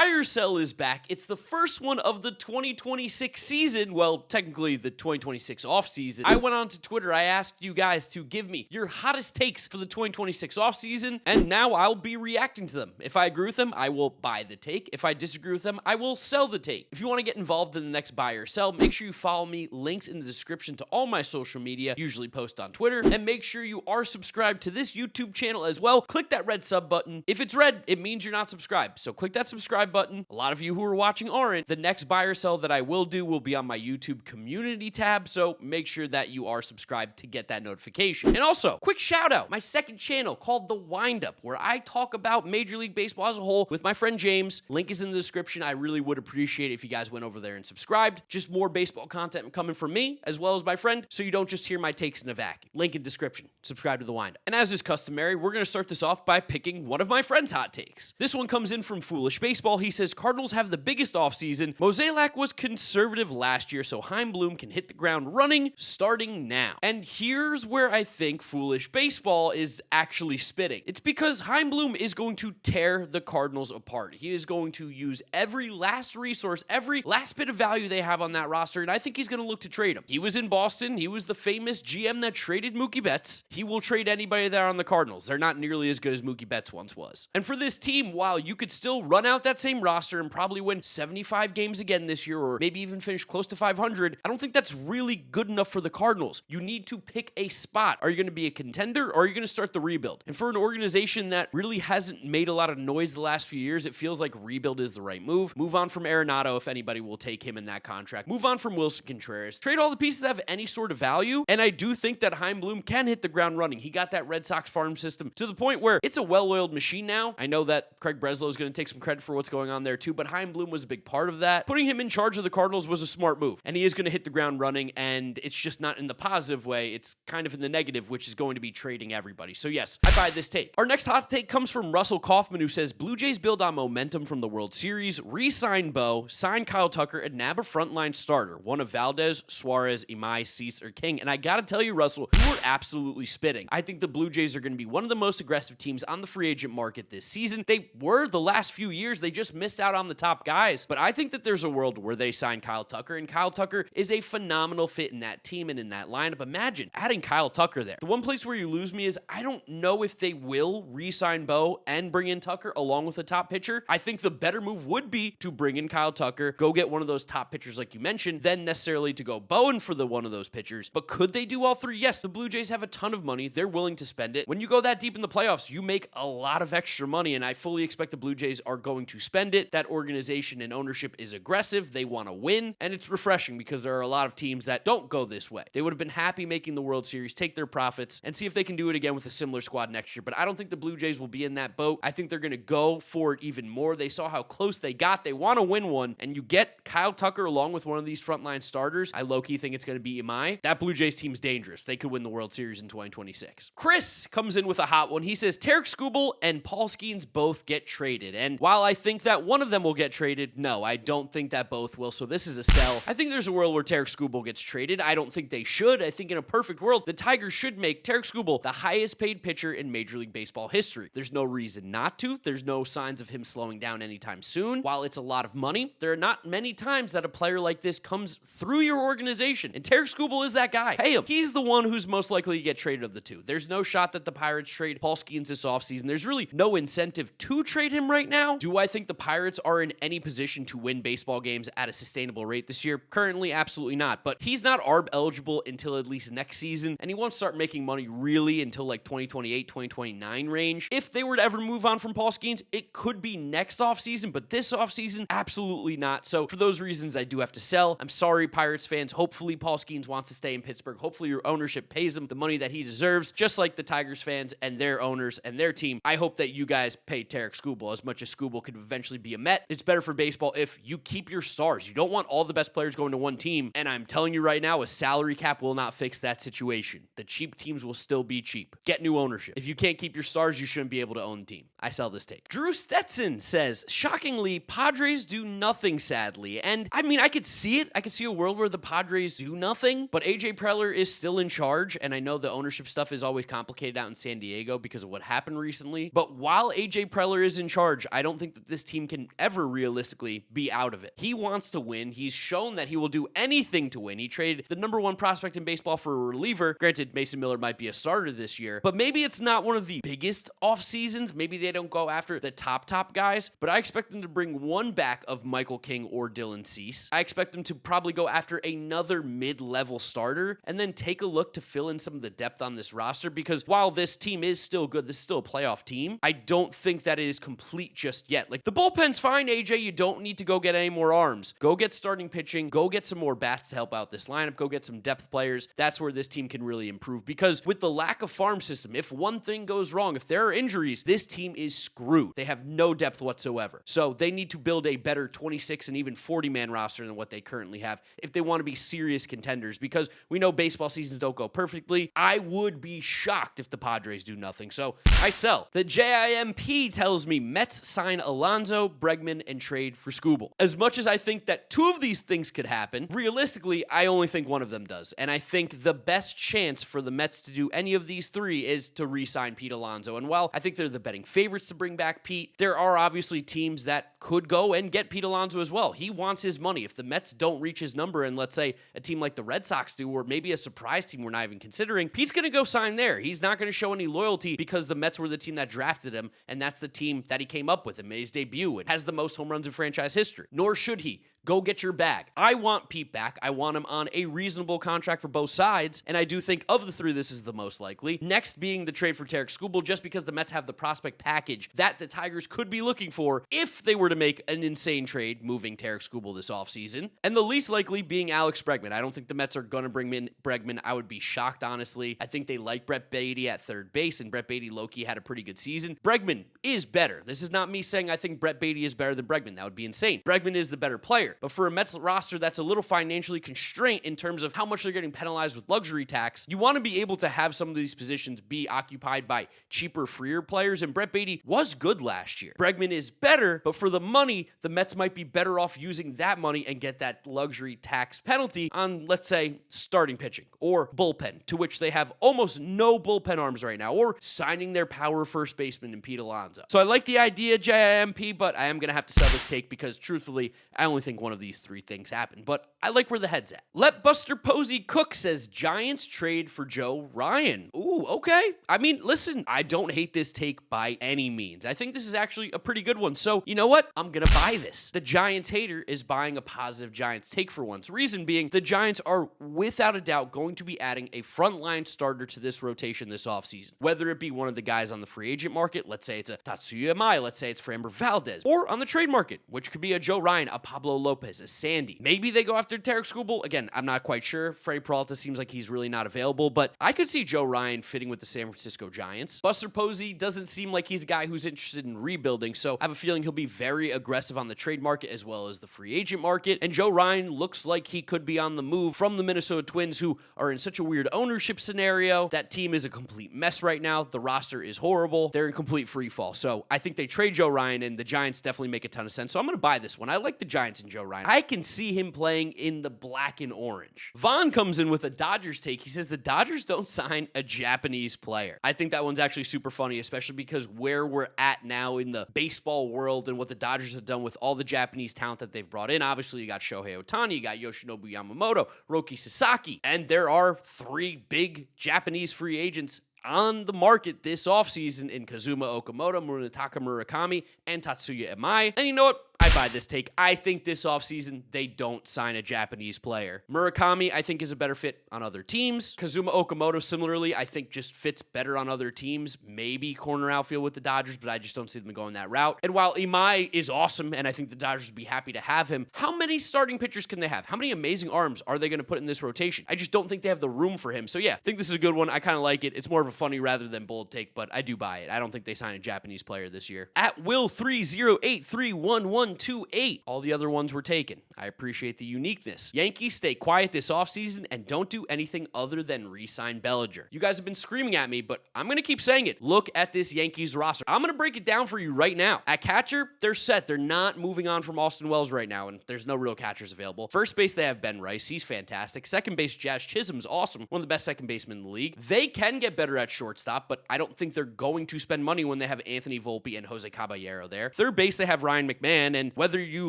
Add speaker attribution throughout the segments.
Speaker 1: buyer sell is back. It's the first one of the 2026 season. Well, technically the 2026 offseason. I went on to Twitter. I asked you guys to give me your hottest takes for the 2026 offseason, and now I'll be reacting to them. If I agree with them, I will buy the take. If I disagree with them, I will sell the take. If you want to get involved in the next buy or sell, make sure you follow me. Links in the description to all my social media, usually post on Twitter, and make sure you are subscribed to this YouTube channel as well. Click that red sub button. If it's red, it means you're not subscribed. So click that subscribe button. A lot of you who are watching aren't. The next buy or sell that I will do will be on my YouTube community tab, so make sure that you are subscribed to get that notification. And also, quick shout out, my second channel called The Windup, where I talk about Major League Baseball as a whole with my friend James. Link is in the description. I really would appreciate it if you guys went over there and subscribed. Just more baseball content coming from me as well as my friend, so you don't just hear my takes in a vacuum. Link in description. Subscribe to The Windup. And as is customary, we're going to start this off by picking one of my friend's hot takes. This one comes in from Foolish Baseball. He says, Cardinals have the biggest offseason. Mozeliak was conservative last year, so Heimblum can hit the ground running starting now. And here's where I think Foolish Baseball is actually spitting. It's because Heimblum is going to tear the Cardinals apart. He is going to use every last resource, every last bit of value they have on that roster, and I think he's going to look to trade him. He was in Boston. He was the famous GM that traded Mookie Betts. He will trade anybody there on the Cardinals. They're not nearly as good as Mookie Betts once was. And for this team, while you could still run out that same roster and probably win 75 games again this year, or maybe even finish close to 500, I don't think that's really good enough for the Cardinals. You need to pick a spot. Are you going to be a contender, or are you going to start the rebuild? And for an organization that really hasn't made a lot of noise the last few years, it feels like rebuild is the right move. Move on from Arenado if anybody will take him in that contract. Move on from Wilson Contreras. Trade all the pieces that have any sort of value, and I do think that Heimblum can hit the ground running. He got that Red Sox farm system to the point where it's a well-oiled machine now. I know that Craig Breslow is going to take some credit for what's going on there too, but Heimblum was a big part of that. Putting him in charge of the Cardinals was a smart move, and he is going to hit the ground running, and it's just not in the positive way. It's kind of in the negative, which is going to be trading everybody. So yes, I buy this take. Our next hot take comes from Russell Kaufman, who says, Blue Jays build on momentum from the World Series, re-sign Bo, sign Kyle Tucker, and nab a frontline starter, one of Valdez, Suarez, Imai, Cease, or King. And I gotta tell you, Russell, you were absolutely spitting. I think the Blue Jays are going to be one of the most aggressive teams on the free agent market this season. They were the last few years. They just missed out on the top guys. But I think that there's a world where they sign Kyle Tucker, and Kyle Tucker is a phenomenal fit in that team and in that lineup. Imagine adding Kyle Tucker there. The one place where you lose me is I don't know if they will re-sign Bo and bring in Tucker along with a top pitcher. I think the better move would be to bring in Kyle Tucker, go get one of those top pitchers like you mentioned, then necessarily to go Bowen for the one of those pitchers. But could they do all three? Yes, the Blue Jays have a ton of money. They're willing to spend it. When you go that deep in the playoffs, you make a lot of extra money, and I fully expect the Blue Jays are going to spend it. That organization and ownership is aggressive. They want to win, and it's refreshing because there are a lot of teams that don't go this way. They would have been happy making the World Series, take their profits, and see if they can do it again with a similar squad next year. But I don't think the Blue Jays will be in that boat. I think they're going to go for it even more. They saw how close they got. They want to win one, and you get Kyle Tucker along with one of these frontline starters. I low-key think it's going to be Imai. That Blue Jays team's dangerous. They could win the World Series in 2026. Chris comes in with a hot one. He says, Tarik Skubal and Paul Skenes both get traded. And while I think that one of them will get traded, no, I don't think that both will. So this is a sell. I think there's a world where Tarik Skubal gets traded. I don't think they should. I think in a perfect world, the Tigers should make Tarik Skubal the highest paid pitcher in Major League Baseball history. There's no reason not to. There's no signs of him slowing down anytime soon. While it's a lot of money, there are not many times that a player like this comes through your organization. And Tarik Skubal is that guy. Pay him. He's the one who's most likely to get traded of the two. There's no shot that the Pirates trade Paul Skenes this offseason. There's really no incentive to trade him right now. Do I think the Pirates are in any position to win baseball games at a sustainable rate this year? Currently, absolutely not. But he's not ARB eligible until at least next season, and he won't start making money really until like 2028, 2029 range. If they were to ever move on from Paul Skenes, it could be next offseason, but this offseason, absolutely not. So for those reasons, I do have to sell. I'm sorry, Pirates fans. Hopefully, Paul Skenes wants to stay in Pittsburgh. Hopefully, your ownership pays him the money that he deserves, just like the Tigers fans and their owners and their team. I hope that you guys pay Tarik Skubal as much as Skubal could eventually be a Met. It's better for baseball if you keep your stars. You don't want all the best players going to one team, and I'm telling you right now, a salary cap will not fix that situation. The cheap teams will still be cheap. Get new ownership. If you can't keep your stars, you shouldn't be able to own the team. I sell this take. Drew Stetson says, shockingly, Padres do nothing, sadly. And I mean, I could see it. I could see a world where the Padres do nothing, but AJ Preller is still in charge, and I know the ownership stuff is always complicated out in San Diego because of what happened recently. But while AJ Preller is in charge, I don't think that this team can ever realistically be out of it. He wants to win. He's shown that he will do anything to win. He traded the number one prospect in baseball for a reliever. Granted, Mason Miller might be a starter this year, but maybe it's not one of the biggest off seasons. Maybe they don't go after the top guys, but I expect them to bring one back of Michael King or Dylan Cease. I expect them to probably go after another mid-level starter and then take a look to fill in some of the depth on this roster, because while this team is still good, this is still a playoff team, I don't think that it is complete just yet. Like, the bullpen's fine, AJ. You don't need to go get any more arms. Go get starting pitching. Go get some more bats to help out this lineup. Go get some depth players. That's where this team can really improve, because with the lack of farm system, if one thing goes wrong, if there are injuries, this team is screwed. They have no depth whatsoever. So they need to build a better 26 and even 40-man roster than what they currently have if they want to be serious contenders, because we know baseball seasons don't go perfectly. I would be shocked if the Padres do nothing. So I sell. The JIMP tells me Mets sign Alonso, Bregman, and trade for Skubal. As much as I think that two of these things could happen, realistically, I only think one of them does. And I think the best chance for the Mets to do any of these three is to re-sign Pete Alonso. And while I think they're the betting favorites to bring back Pete, there are obviously teams that could go and get Pete Alonso as well. He wants his money. If the Mets don't reach his number, and let's say a team like the Red Sox do, or maybe a surprise team we're not even considering, Pete's going to go sign there. He's not going to show any loyalty because the Mets were the team that drafted him, and that's the team that he came up with and made his debut and has the most home runs in franchise history. Nor should he. Go get your bag. I want Pete back. I want him on a reasonable contract for both sides, and I do think of the three, this is the most likely. Next being the trade for Tarik Skubal, just because the Mets have the prospect package that the Tigers could be looking for if they were to make an insane trade moving Tarik Skubal this offseason. And the least likely being Alex Bregman. I don't think the Mets are going to bring in Bregman. I would be shocked, honestly. I think they like Brett Baty at third base, and Brett Baty low-key had a pretty good season. Bregman is better. This is not me saying I think Brett Baty is better than Bregman. That would be insane. Bregman is the better player. But for a Mets roster that's a little financially constrained in terms of how much they're getting penalized with luxury tax, you want to be able to have some of these positions be occupied by cheaper, freer players, and Brett Baty was good last year. Bregman is better, but for the money, the Mets might be better off using that money and get that luxury tax penalty on, let's say, starting pitching or bullpen, to which they have almost no bullpen arms right now, or signing their power first baseman in Pete Alonso. So I like the idea, JIMP, but I am going to have to sell this take because, truthfully, I only think one of these three things happen, but I like where the head's at. Let Buster Posey Cook says Giants trade for Joe Ryan. Ooh, okay. I mean, listen, I don't hate this take by any means. I think this is actually a pretty good one. So, you know what? I'm going to buy this. The Giants hater is buying a positive Giants take for once. Reason being, the Giants are without a doubt going to be adding a frontline starter to this rotation this offseason. Whether it be one of the guys on the free agent market, let's say it's a Tatsuya Amai, let's say it's Framber Valdez, or on the trade market, which could be a Joe Ryan, a Pablo Lopez, a Sandy. Maybe they go after Tarik Skubal. Again, I'm not quite sure. Freddie Peralta seems like he's really not available, but I could see Joe Ryan fitting with the San Francisco Giants. Buster Posey doesn't seem like he's a guy who's interested in rebuilding, so I have a feeling he'll be very aggressive on the trade market as well as the free agent market, and Joe Ryan looks like he could be on the move from the Minnesota Twins, who are in such a weird ownership scenario. That team is a complete mess right now. The roster is horrible. They're in complete free fall. So I think they trade Joe Ryan, and the Giants definitely make a ton of sense. So I'm going to buy this one. I like the Giants and Joe Ryan. I can see him playing in the black and orange. Vaughn comes in with a Dodgers take. He says the Dodgers don't sign a Japanese player. I think that one's actually super funny, especially because where we're at now in the baseball world and what the Dodgers have done with all the Japanese talent that they've brought in. Obviously, you got Shohei Ohtani, you got Yoshinobu Yamamoto, Roki Sasaki, and there are three big Japanese free agents on the market this offseason in Kazuma Okamoto, Munetaka Murakami, and Tatsuya Amai. And you know what? I buy this take. I think this offseason, they don't sign a Japanese player. Murakami, I think, is a better fit on other teams. Kazuma Okamoto, similarly, I think just fits better on other teams. Maybe corner outfield with the Dodgers, but I just don't see them going that route. And while Imai is awesome, and I think the Dodgers would be happy to have him, how many starting pitchers can they have? How many amazing arms are they going to put in this rotation? I just don't think they have the room for him. So yeah, I think this is a good one. I kind of like it. It's more of a funny rather than bold take, but I do buy it. I don't think they sign a Japanese player this year. At Will308311 128. All the other ones were taken. I appreciate the uniqueness. Yankees, stay quiet this offseason and don't do anything other than re-sign Bellinger. You guys have been screaming at me, but I'm going to keep saying it. Look at this Yankees roster. I'm going to break it down for you right now. At catcher, they're set. They're not moving on from Austin Wells right now, and there's no real catchers available. First base, they have Ben Rice. He's fantastic. Second base, Jazz Chisholm's awesome. One of the best second basemen in the league. They can get better at shortstop, but I don't think they're going to spend money when they have Anthony Volpe and Jose Caballero there. Third base, they have Ryan McMahon, and whether you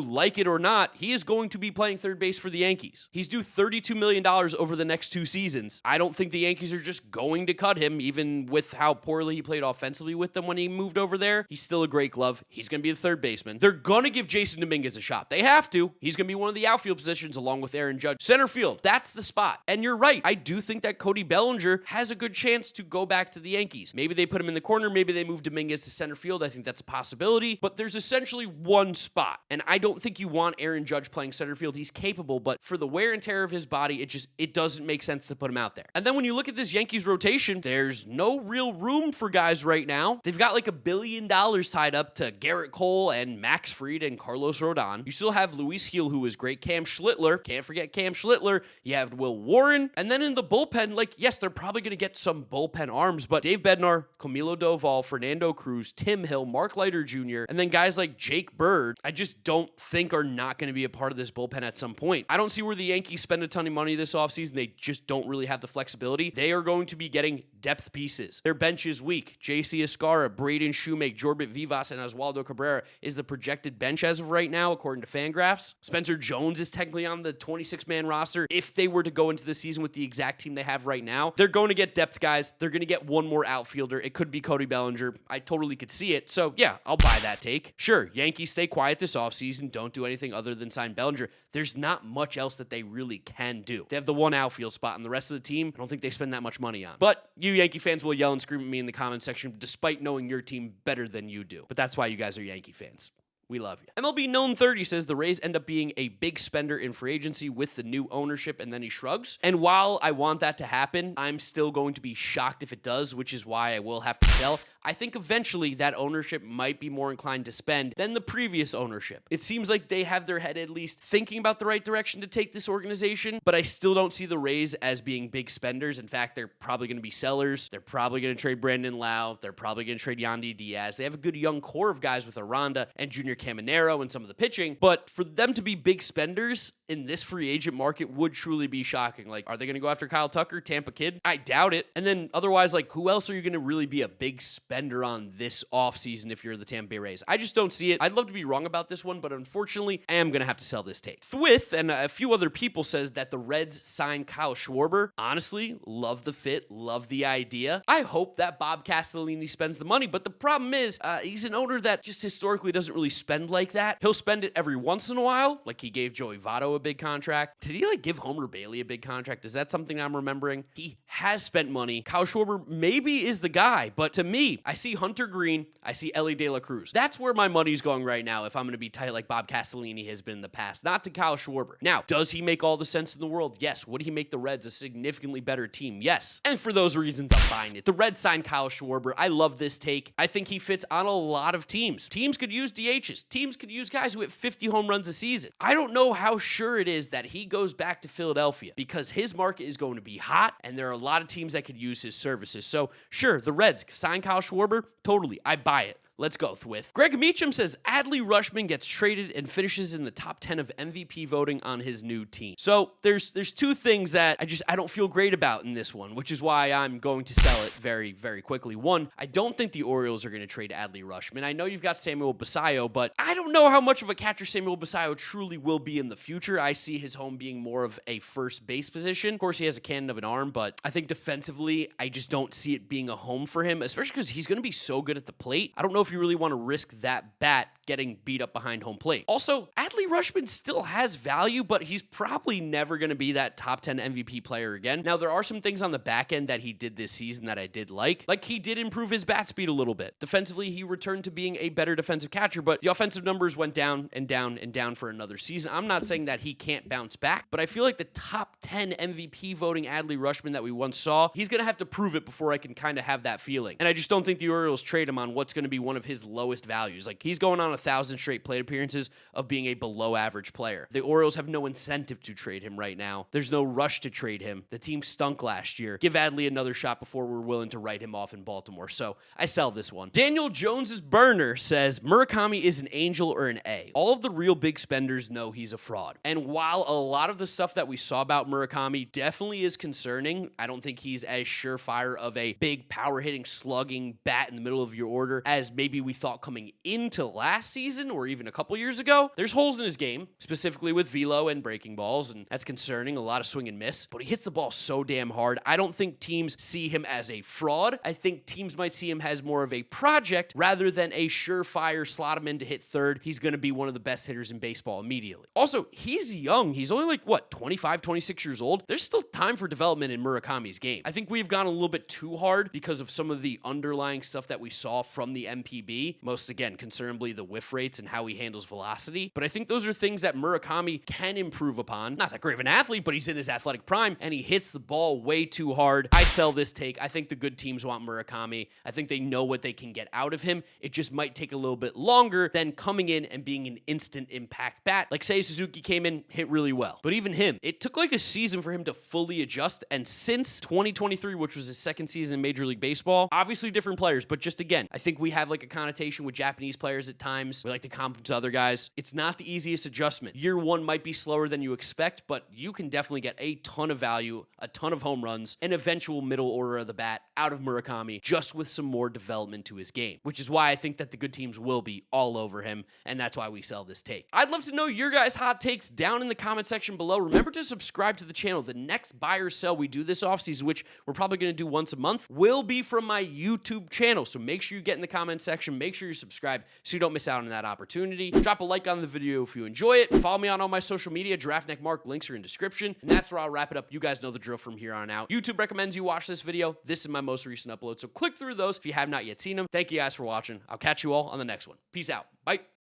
Speaker 1: like it or not, he is going to be playing third base for the Yankees. He's due $32 million over the next 2 seasons. I don't think the Yankees are just going to cut him, even with how poorly he played offensively with them when he moved over there. He's still a great glove. He's going to be the third baseman. They're going to give Jason Dominguez a shot. They have to. He's going to be one of the outfield positions along with Aaron Judge. Center field, that's the spot. And you're right. I do think that Cody Bellinger has a good chance to go back to the Yankees. Maybe they put him in the corner. Maybe they move Dominguez to center field. I think that's a possibility. But there's essentially one spot. And I don't think you want Aaron Judge playing center field. He's capable, but for the wear and tear of his body, it doesn't make sense to put him out there. And then when you look at this Yankees rotation, there's no real room for guys right now. They've got like $1 billion tied up to Garrett Cole and Max Fried and Carlos Rodon. You still have Luis Gil, who is great. Cam Schlittler. Can't forget Cam Schlittler. You have Will Warren. And then in the bullpen, yes, they're probably going to get some bullpen arms, but Dave Bednar, Camilo Doval, Fernando Cruz, Tim Hill, Mark Leiter Jr., and then guys like Jake Bird, I just don't think are not going to be a part of this bullpen at some point. I don't see where the Yankees spend a ton of money this offseason. They just don't really have the flexibility. They are going to be getting depth pieces. Their bench is weak. JC Escarra, Braden Shoemake, Jorbit Vivas, and Oswaldo Cabrera is the projected bench as of right now, according to Fangraphs. Spencer Jones is technically on the 26-man roster. If they were to go into the season with the exact team they have right now, they're going to get depth guys. They're going to get one more outfielder. It could be Cody Bellinger. I totally could see it. So yeah, I'll buy that take. Sure, Yankees stay quiet this offseason. Don't do anything other than sign Bellinger. There's not much else that they really can do. They have the one outfield spot, and the rest of the team, I don't think they spend that much money on. But you Yankee fans will yell and scream at me in the comment section despite knowing your team better than you do. But that's why you guys are Yankee fans. We love you. MLB Known 30 says the Rays end up being a big spender in free agency with the new ownership, and then he shrugs. And while I want that to happen, I'm still going to be shocked if it does, which is why I will have to sell. I think eventually that ownership might be more inclined to spend than the previous ownership. It seems like they have their head at least thinking about the right direction to take this organization, but I still don't see the Rays as being big spenders. In fact, they're probably going to be sellers. They're probably going to trade Brandon Lau. They're probably going to trade Yandy Diaz. They have a good young core of guys with Aranda and Junior Caminero and some of the pitching, but for them to be big spenders in this free agent market would truly be shocking. Are they going to go after Kyle Tucker, Tampa Kid? I doubt it. And then otherwise, who else are you going to really be a big spender on this offseason if you're the Tampa Bay Rays? I just don't see it. I'd love to be wrong about this one, but unfortunately, I am going to have to sell this take. Thwith and a few other people says that the Reds signed Kyle Schwarber. Honestly, love the fit, love the idea. I hope that Bob Castellini spends the money, but the problem is he's an owner that just historically doesn't really spend like that. He'll spend it every once in a while, like he gave Joey Votto a big contract. Did he give Homer Bailey a big contract? Is that something I'm remembering? He has spent money. Kyle Schwarber maybe is the guy, but to me, I see Hunter Green, I see Ellie De La Cruz. That's where my money's going right now if I'm going to be tight like Bob Castellini has been in the past, not to Kyle Schwarber. Now, does he make all the sense in the world? Yes. Would he make the Reds a significantly better team? Yes. And for those reasons, I'm buying it. The Reds signed Kyle Schwarber. I love this take. I think he fits on a lot of teams. Teams could use DHs. Teams could use guys who hit 50 home runs a season. I don't know how sure it is that he goes back to Philadelphia because his market is going to be hot and there are a lot of teams that could use his services. So sure, the Reds sign Kyle Schwarber. Totally. I buy it. Let's go, Thwith. Greg Meacham says Adley Rutschman gets traded and finishes in the top 10 of MVP voting on his new team. So there's two things that I don't feel great about in this one, which is why I'm going to sell it very, very quickly. One, I don't think the Orioles are going to trade Adley Rutschman. I know you've got Samuel Basallo, but I don't know how much of a catcher Samuel Basallo truly will be in the future. I see his home being more of a first base position. Of course, he has a cannon of an arm, but I think defensively, I just don't see it being a home for him, especially because he's going to be so good at the plate. I don't know if you really want to risk that bat getting beat up behind home plate. Also, Adley Rutschman still has value, but he's probably never going to be that top 10 MVP player again. Now, there are some things on the back end that he did this season that I did like. He did improve his bat speed a little bit. Defensively, he returned to being a better defensive catcher, but the offensive numbers went down and down and down for another season. I'm not saying that he can't bounce back, but I feel like the top 10 MVP voting Adley Rutschman that we once saw, he's going to have to prove it before I can kind of have that feeling. And I just don't think the Orioles trade him on what's going to be one one of his lowest values. Like, he's going on 1,000 straight plate appearances of being a below average player. The Orioles have no incentive to trade him right now. There's no rush to trade him. The team stunk last year. Give Adley another shot before we're willing to write him off in Baltimore. So I sell this one. Daniel Jones's burner says Murakami is an angel or an A. All of the real big spenders know he's a fraud. And while a lot of the stuff that we saw about Murakami definitely is concerning, I don't think he's as surefire of a big power hitting, slugging bat in the middle of your order as maybe we thought coming into last season or even a couple years ago. There's holes in his game, specifically with velo and breaking balls, and that's concerning. A lot of swing and miss, but he hits the ball so damn hard. I don't think teams see him as a fraud. I think teams might see him as more of a project rather than a surefire slot him in to hit third. He's going to be one of the best hitters in baseball immediately. Also, he's young. He's only like, what, 25, 26 years old? There's still time for development in Murakami's game. I think we've gone a little bit too hard because of some of the underlying stuff that we saw from the MPB. Most, again, concernably the whiff rates and how he handles velocity. But I think those are things that Murakami can improve upon. Not that great of an athlete, but he's in his athletic prime, and he hits the ball way too hard. I sell this take. I think the good teams want Murakami. I think they know what they can get out of him. It just might take a little bit longer than coming in and being an instant impact bat. Like, say Suzuki came in, hit really well. But even him, it took like a season for him to fully adjust. And since 2023, which was his second season in Major League Baseball, obviously different players, but just again, I think we have like a connotation with Japanese players at times. We like to comp them to other guys. It's not the easiest adjustment. Year one might be slower than you expect, but you can definitely get a ton of value, a ton of home runs, an eventual middle order of the bat out of Murakami just with some more development to his game, which is why I think that the good teams will be all over him, and that's why we sell this take. I'd love to know your guys' hot takes down in the comment section below. Remember to subscribe to the channel. The next buy or sell we do this offseason, which we're probably going to do once a month, will be from my YouTube channel. So make sure you get in the comment section. Make sure you're subscribed so you don't miss out on that opportunity. Drop a like on the video if you enjoy it. Follow me on all my social media. GiraffeNeckMarc links are in description. And that's where I'll wrap it up. You guys know the drill from here on out. YouTube recommends you watch this video. This is my most recent upload. So click through those if you have not yet seen them. Thank you guys for watching. I'll catch you all on the next one. Peace out. Bye.